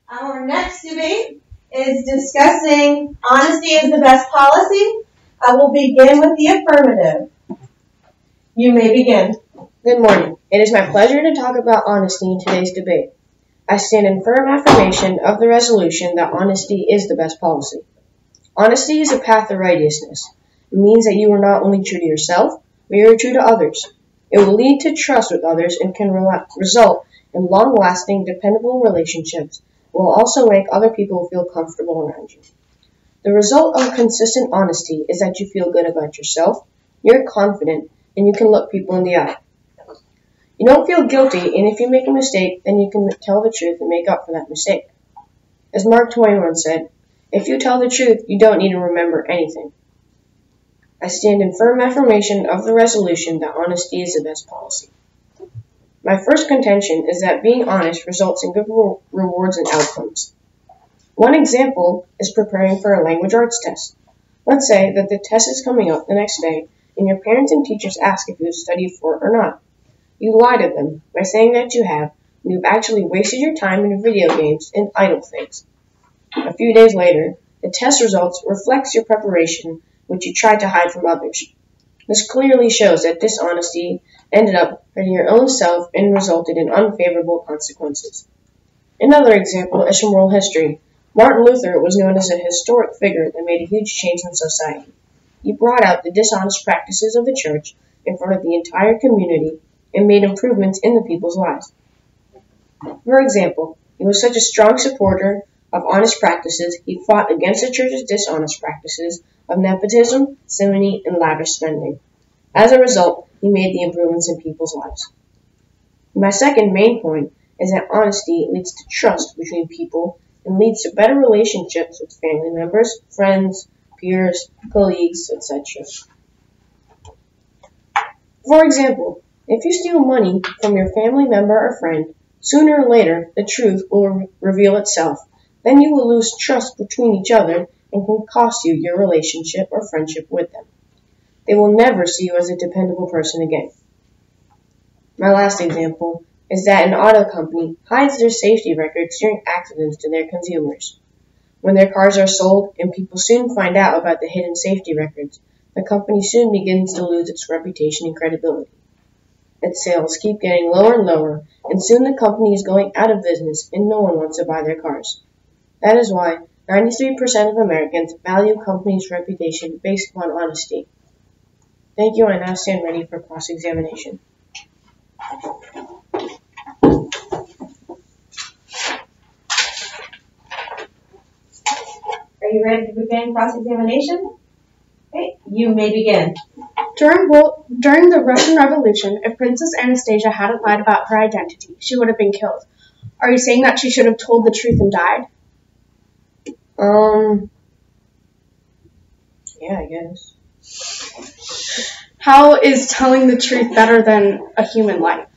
Our next debate is discussing honesty is the best policy. I will begin with the affirmative. You may begin. Good morning. It is my pleasure to talk about honesty in today's debate. I stand in firm affirmation of the resolution that honesty is the best policy. Honesty is a path of righteousness. It means that you are not only true to yourself, but you are true to others. It will lead to trust with others and can result in long-lasting, dependable relationships. It will also make other people feel comfortable around you. The result of consistent honesty is that you feel good about yourself, you're confident, and you can look people in the eye. You don't feel guilty, and if you make a mistake, then you can tell the truth and make up for that mistake. As Mark Twain once said, if you tell the truth, you don't need to remember anything. I stand in firm affirmation of the resolution that honesty is the best policy. My first contention is that being honest results in good rewards and outcomes. One example is preparing for a language arts test. Let's say that the test is coming up the next day, and your parents and teachers ask if you have studied for it or not. You lie to them by saying that you have, and you've actually wasted your time in video games and idle things. A few days later, the test results reflects your preparation, which you tried to hide from others. This clearly shows that dishonesty ended up hurting your own self and resulted in unfavorable consequences. Another example is from world history. Martin Luther was known as a historic figure that made a huge change in society. He brought out the dishonest practices of the church in front of the entire community and made improvements in the people's lives. For example, he was such a strong supporter of honest practices, he fought against the church's dishonest practices of nepotism, simony, and lavish spending. As a result, he made the improvements in people's lives. My second main point is that honesty leads to trust between people and leads to better relationships with family members, friends, peers, colleagues, etc. For example, if you steal money from your family member or friend, sooner or later the truth will reveal itself. Then you will lose trust between each other and can cost you your relationship or friendship with them. They will never see you as a dependable person again. My last example is that an auto company hides their safety records during accidents to their consumers. When their cars are sold and people soon find out about the hidden safety records, the company soon begins to lose its reputation and credibility. Its sales keep getting lower and lower, and soon the company is going out of business and no one wants to buy their cars. That is why 93% of Americans value companies' reputation based upon honesty. Thank you, and I now stand ready for cross-examination. Are you ready to begin cross-examination? Okay, you may begin. During the Russian Revolution, if Princess Anastasia hadn't lied about her identity, she would have been killed. Are you saying that she should have told the truth and died? Yeah, I guess. How is telling the truth better than a human life?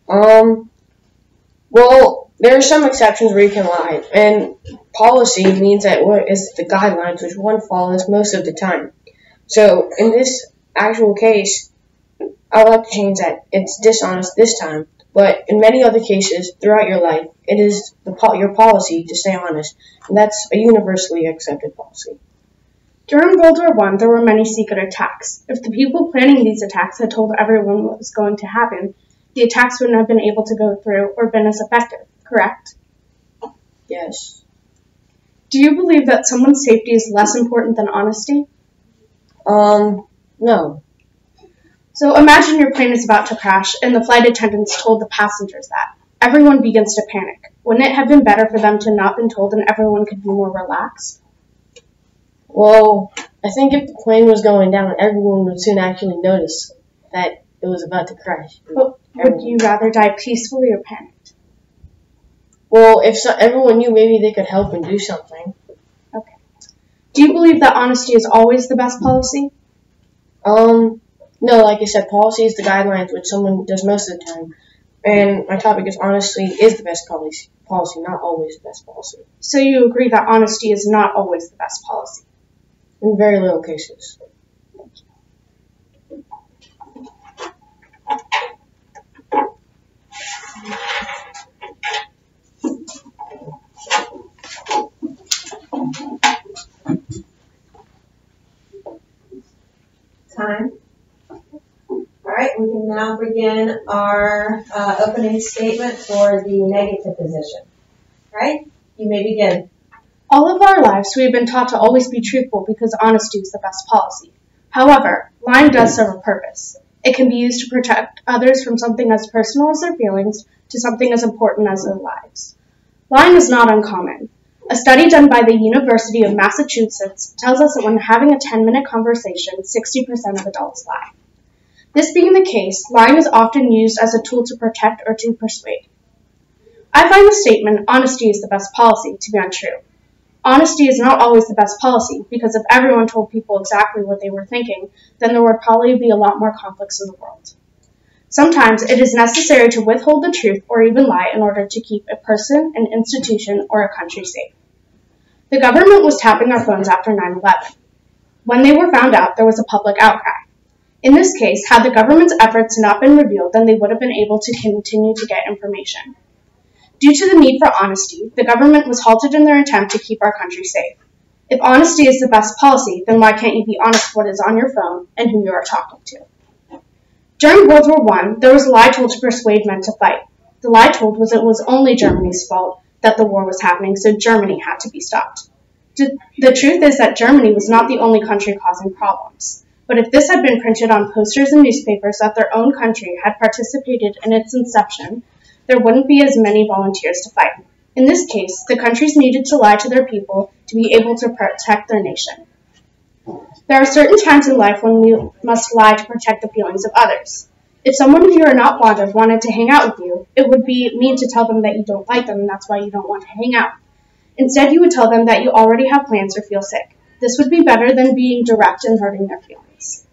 Well, there are some exceptions where you can lie, and policy means that what is the guidelines which one follows most of the time. So, in this actual case, I would like to change that. It's dishonest this time, but in many other cases throughout your life, it is your policy to stay honest, and that's a universally accepted policy. During World War I, there were many secret attacks. If the people planning these attacks had told everyone what was going to happen, the attacks wouldn't have been able to go through or been as effective, correct? Yes. Do you believe that someone's safety is less important than honesty? No. So imagine your plane is about to crash and the flight attendants told the passengers that. Everyone begins to panic. Wouldn't it have been better for them to not been told and everyone could be more relaxed? Well, I think if the plane was going down, everyone would soon actually notice that it was about to crash. But would you rather die peacefully or panicked? Well, if everyone knew, maybe they could help and do something. Okay. Do you believe that honesty is always the best policy? No, like I said, policy is the guidelines which someone does most of the time. And my topic is honesty is the best policy, not always the best policy. So you agree that honesty is not always the best policy? In very little cases. Thank you. right, we can now begin our opening statement for the negative position. All right, you may begin. All of our lives, we have been taught to always be truthful because honesty is the best policy. However, lying does serve a purpose. It can be used to protect others from something as personal as their feelings to something as important as their lives. Lying is not uncommon. A study done by the University of Massachusetts tells us that when having a 10-minute conversation, 60% of adults lie. This being the case, lying is often used as a tool to protect or to persuade. I find the statement, honesty is the best policy, to be untrue. Honesty is not always the best policy, because if everyone told people exactly what they were thinking, then there would probably be a lot more conflicts in the world. Sometimes it is necessary to withhold the truth or even lie in order to keep a person, an institution, or a country safe. The government was tapping our phones after 9/11. When they were found out, there was a public outcry. In this case, had the government's efforts not been revealed, then they would have been able to continue to get information. Due to the need for honesty, the government was halted in their attempt to keep our country safe. If honesty is the best policy, then why can't you be honest what is on your phone and who you are talking to? During World War I, there was a lie told to persuade men to fight. The lie told was it was only Germany's fault that the war was happening, so Germany had to be stopped. The truth is that Germany was not the only country causing problems. But if this had been printed on posters and newspapers that their own country had participated in its inception, there wouldn't be as many volunteers to fight. In this case, the countries needed to lie to their people to be able to protect their nation. There are certain times in life when we must lie to protect the feelings of others. If someone who you are not fond of wanted to hang out with you, it would be mean to tell them that you don't like them and that's why you don't want to hang out. Instead, you would tell them that you already have plans or feel sick. This would be better than being direct and hurting their feelings.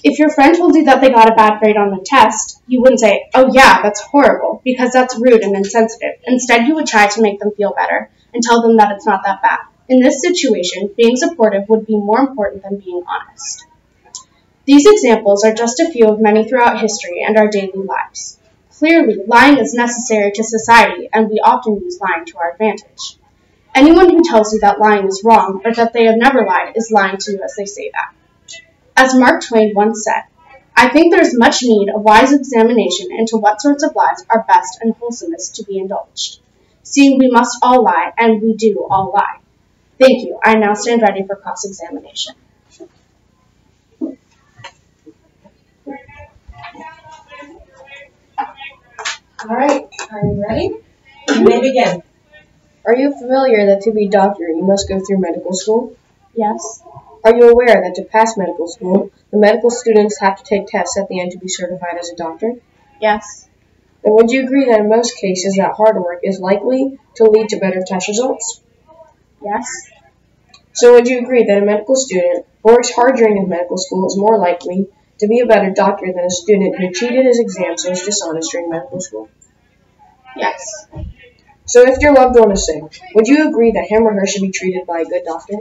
If your friend told you that they got a bad grade on the test, you wouldn't say, "Oh yeah, that's horrible," because that's rude and insensitive. Instead, you would try to make them feel better and tell them that it's not that bad. In this situation, being supportive would be more important than being honest. These examples are just a few of many throughout history and our daily lives. Clearly, lying is necessary to society, and we often use lying to our advantage. Anyone who tells you that lying is wrong or that they have never lied is lying to you as they say that. As Mark Twain once said, "I think there is much need of wise examination into what sorts of lies are best and wholesomest to be indulged. Seeing we must all lie, and we do all lie." Thank you. I now stand ready for cross-examination. All right, are you ready? You may begin. Are you familiar that to be a doctor, you must go through medical school? Yes. Are you aware that to pass medical school, the medical students have to take tests at the end to be certified as a doctor? Yes. And would you agree that in most cases that hard work is likely to lead to better test results? Yes. So would you agree that a medical student who works hard during his medical school is more likely to be a better doctor than a student who cheated his exams or was dishonest during medical school? Yes. So if your loved one is sick, would you agree that him or her should be treated by a good doctor?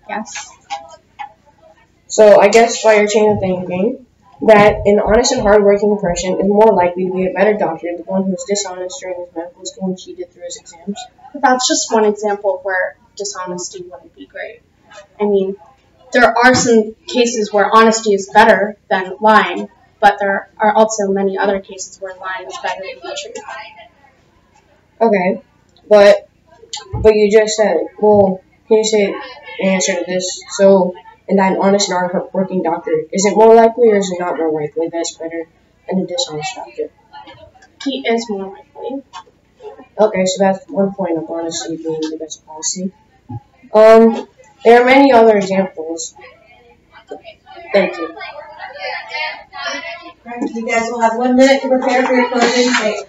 Yes. So I guess by your chain of thinking, that an honest and hardworking person is more likely to be a better doctor than the one who is dishonest during his medical school and cheated through his exams. But that's just one example of where dishonesty wouldn't be great. I mean, there are some cases where honesty is better than lying, but there are also many other cases where lying is better than the truth. Okay, but you just said, well, can you say an answer to this? So, and that an honest and hardworking doctor, is it more likely or is it not more likely that it's better than a dishonest doctor? He is more likely. Okay, so that's one point of honesty being the best policy. There are many other examples. Thank you. Alright, you guys will have 1 minute to prepare for your closing statement.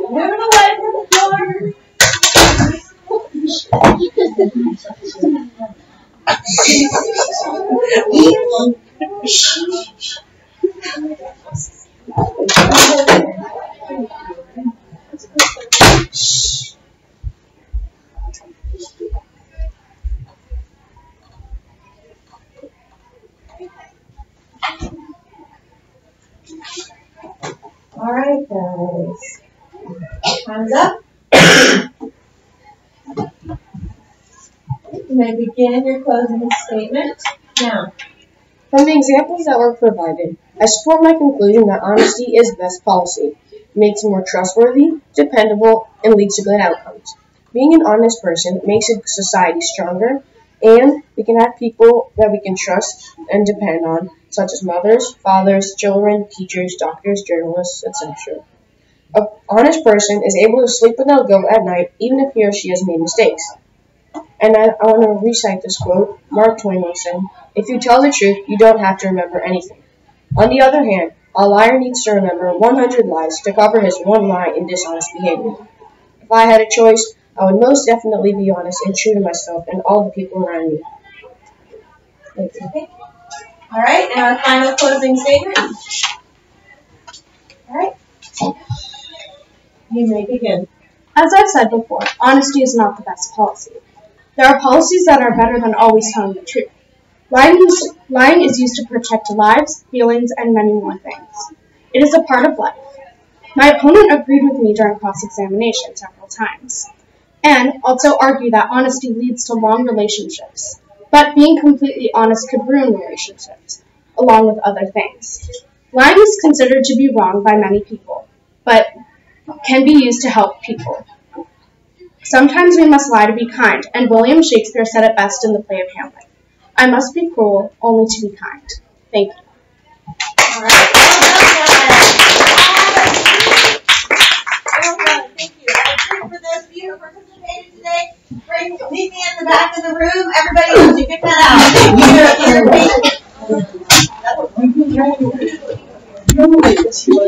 Moving away from the floor. All right, guys. Time's up. You may begin your closing statement now. From the examples that were provided, I support my conclusion that honesty is the best policy. It makes it more trustworthy, dependable, and leads to good outcomes. Being an honest person makes a society stronger, and we can have people that we can trust and depend on, such as mothers, fathers, children, teachers, doctors, journalists, etc. An honest person is able to sleep without guilt at night, even if he or she has made mistakes. And I want to recite this quote. Mark Twain once said, "If you tell the truth, you don't have to remember anything." On the other hand, a liar needs to remember 100 lies to cover his one lie in dishonest behavior. If I had a choice, I would most definitely be honest and true to myself and all the people around me. Thank you. Okay. All right, and our final closing statement. All right. You may begin. As I've said before, honesty is not the best policy. There are policies that are better than always telling the truth. Lying is used to protect lives, feelings, and many more things. It is a part of life. My opponent agreed with me during cross-examination several times, and also argued that honesty leads to long relationships. But being completely honest could ruin relationships, along with other things. Lying is considered to be wrong by many people, but can be used to help people. Sometimes we must lie to be kind, and William Shakespeare said it best in the play of Hamlet. I must be cruel, only to be kind. Thank you. All right. Well done. Thank you. I agree for those of you who participated today. Meet me in the back of the room. Everybody else, you get that out.